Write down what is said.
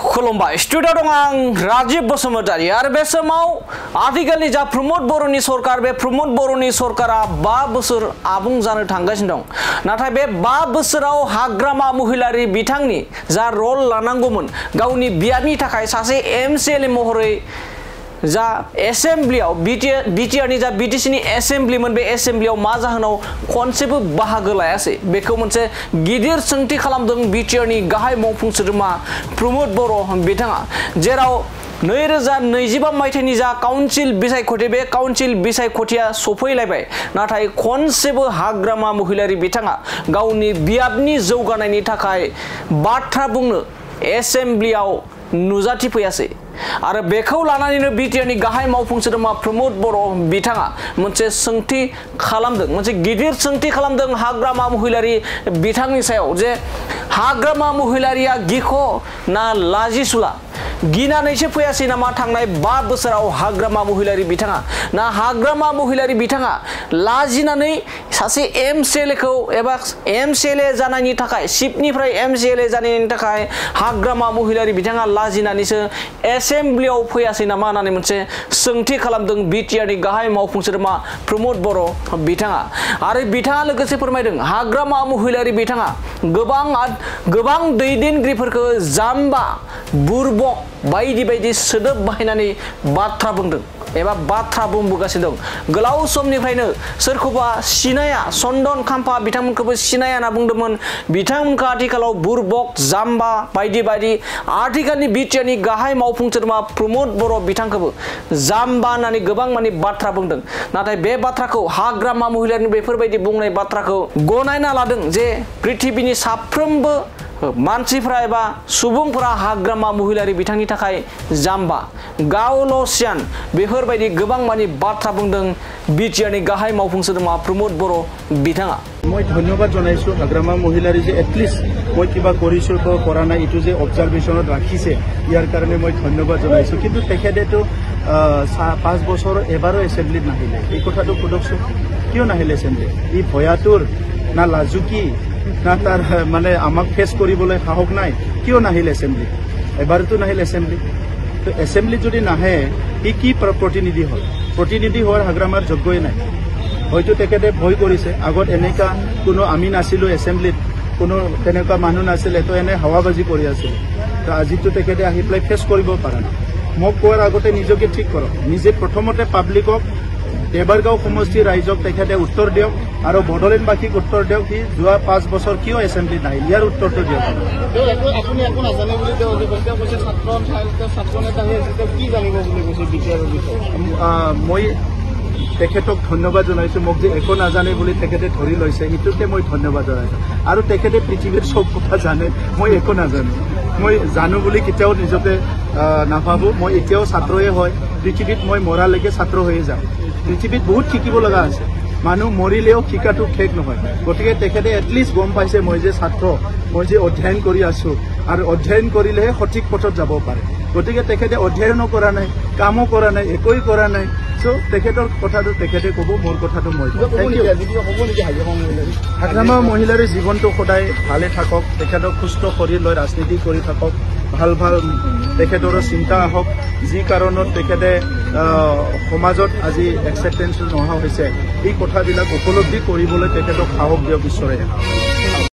खुलुमबाय स्टुडिअ दं आं राजीव बसुमतारी आरो बे समाव आथिखालनि जा प्रमोद बर'नि सरकार बे प्रमोद बर'नि सरकारा 5 बोसोर आबुं जानो थांगासिनो दं नाथाय बे 5 बोसोराव हाग्रामा महिलारि बिथांनि जा रल लानांगौमोन गावनि बियाबनि थाखाय सासे एमसीएलए महरै जा एसेम्ब्लियाव बिटिआरनि जा बिटिसिनि एसेम्ब्लिमोन बे एसेम्ब्लियाव मा जाहोनाव खनसेबो बाहागो लायासै बेखौ मोनसे गिदिर सोंथि खालामदों बिटिआरनि गाहाय मावफुं सोद्रोमा प्रमोद बर' बिथाङा जेराव 2025 मायथाइनि जा काउन्सिल बिसायख'थि बे काउन्सिल बिसायख'थिया सफैलायबाय नाथाय खनसेबो हाग्रामा महिलारि बिथाङा गावनि बियाबनि जौगानायनि थाखाय बाथ्रा बुंनो एसेम्ब्लियाव नुजाथि फैयासै आरो बेखौ लानानैनो बिटिआरनि गाहाय मावफुं सोद्रोमा प्रमोद बर' बिथाङा मोनसे सोंथि खालामदों मोनसे गिदिर सोंथि खालामदों हाग्रामा महिलारि बिथांनि सायाव जे हाग्रामा महिलारिया गिख' ना लाजिसुला गिनानैसो फैयासै नामा थांनाय 5 बोसोराव हाग्रामा महिलारि बिथाङा ना हाग्रामा महिलारि बिथाङा लाजिनानै सासे एमसीएलएखौ एबा एमसीएलए जानायनि थाखाय सिपनिफ्राय एमसीएलए जानायनि थाखाय हाग्रामा महिलारि बिथाङा लाजिनानैसो एसेम्ब्लियाव फैयासै नामा होननानै मोनसे सोंथि खालामदों बिटिआरनि गाहाय मावफुं सोद्रोमा प्रमोद बर' बिथाङा आरो बिथाङा लोगोसे फोरमायदों हाग्रामा महिलारि बिथाङा गोबां दैदेनगिरिफोरखौ जाम्बा बुरबक बायदि बायदि सोदोब बाहायनानै बाथ्रा बुंदों एबा बाथ्रा बुंबोगासिनो दं गोलाव समनिफ्रायनो सोरखौबा सिनाया चन्दन खाम्फा बिथांमोनखौबो सिनाया होनना बुंदोंमोन बिथांमोनखौ आथिखालाव बुरबक जाम्बा बायदि बायदि आथिखालनि बिटिआरनि गाहाय मावफुं सोद्रोमा प्रमोद बर' बिथांखौबो जाम्बा होननानै गोबां माने बाथ्रा बुंदों नाथाय बे बाथ्राखौ हाग्रामा महिलारिनि बेफोरबायदि बुंनाय बाथ्राखौ गनायना लादों जे पृथिबीनि साफ्रोमबो मानसिफ्रा एबा सुबुंफोरा हाग्रामा महिलारि बिथांनि थाखाय जाम्बा गावल'सियान बेफोरबायदि गोबां माने बाथ्रा बुंदों बिटिआरनि गाहाय मावफुं सोद्रोमा प्रमोद बर' बिथाङा मैं धन्यवाद जनाइছো हाग्रामा महिलारि जे एटलिस्ट मैं किबा करिছো तो करा ना इटु जे ऑब्जार्वेशनत राखिसे यार कारणे मैं धन्यवाद जनाइছো किन्तु तेखेदेतो 5 बছर एबारो एसेम्ब्लित नाहिले এই কথাটো কদকছো কিয় নাহিলে এसेम्ब्ली ই ভয়াতুৰ না লাজুকি না তাৰ মানে আমাক ফেস কৰিবলৈ সাহস নাই কিয় নাহিল এसेम्ब्ली এবাৰতো নাহিল এसेम्ब्ली তো এसेम्ब्ली যদি নাহে ই কি প্ৰতিনিধি হয় প্ৰতিনিধি হোৱাৰ হাগ্ৰামাৰ যোগ্যই নাই হয়তো তেখেতে ভয় কৰিছে আগত এনেকা কোনো আমি নাছিলো এसेम्ब्लीত কোনো তেনেকা মানুহ নাছিলে তো এনে হাৱাবাজি কৰি আছিল তো আজিতো তেখেতে আহি প্লাই ফেস কৰিব পাৰা না মোক কোৱাৰ আগতে নিজকে ঠিক কৰক নিজে প্ৰথমতে পাব্লিকক দেবাৰগাঁও সমষ্টি ৰাইজক তেখেতে উত্তৰ দিয়ক আৰু বড়োলেণ্ডবাসীক উত্তৰ দিয়ক কি যোৱা 5 বছৰ কিয় এছেম্ব্লি নাহিল ইয়াৰ উত্তৰটো দিয়ক আপুনি একো নাজানে বুলি কৈছে ছাত্ৰ নেতা হৈ আছে কি জানিব বুলি কৈছে বিটিআৰৰ বিষয়ে মই তেখেতক ধন্যবাদ জনাইছো মোক যে একো নাজানে বুলি তেখেতে ধৰি লৈছে সেইটোকে মই ধন্যবাদ জনাইছো আৰু তেখেতে পৃথিৱীৰ সব কথা জানে মই একো নাজানো মই জানো বুলি কেতিয়াও নিজকে নাভাবো মই এতিয়াও ছাত্ৰই হয় পৃথিৱীত মই মৰালৈকে ছাত্ৰ হৈয়ে যাম পৃথিৱীত বহুত শিকিব লগা আছে মানুহ মৰিলেও শিকাটো শেষ নহয় গতিকে তেখেতে এটলিষ্ট গম পাইছে মই যে ছাত্ৰ মই যে অধ্যয়ন কৰি আছো আৰু অধ্যয়ন কৰিলেহে সঠিক পথত যাব পাৰে গতিকে তেখেতে অধ্যয়নো কৰা নাই কামো কৰা নাই একোই কৰা নাই সো তেখেতৰ কথাটো তেখেতে ক'ব মোৰ কথাটো মই হাগ্ৰামা মহিলাৰ জীৱনটো সদায় ভালে থাকক তেখেতৰ সুস্থ শৰীৰ লৈ ৰাজনীতি কৰি থাকক ভাল ভাল তেখেতৰ চিন্তা আহক যি কাৰণত তেখেতে সমাজত আজি একসেপ্টেন্স নোহোৱা হৈছে এই কথাবিলাক উপলব্ধি কৰিবলৈ তেখেতক সাহস দিয়ক ঈশ্বৰে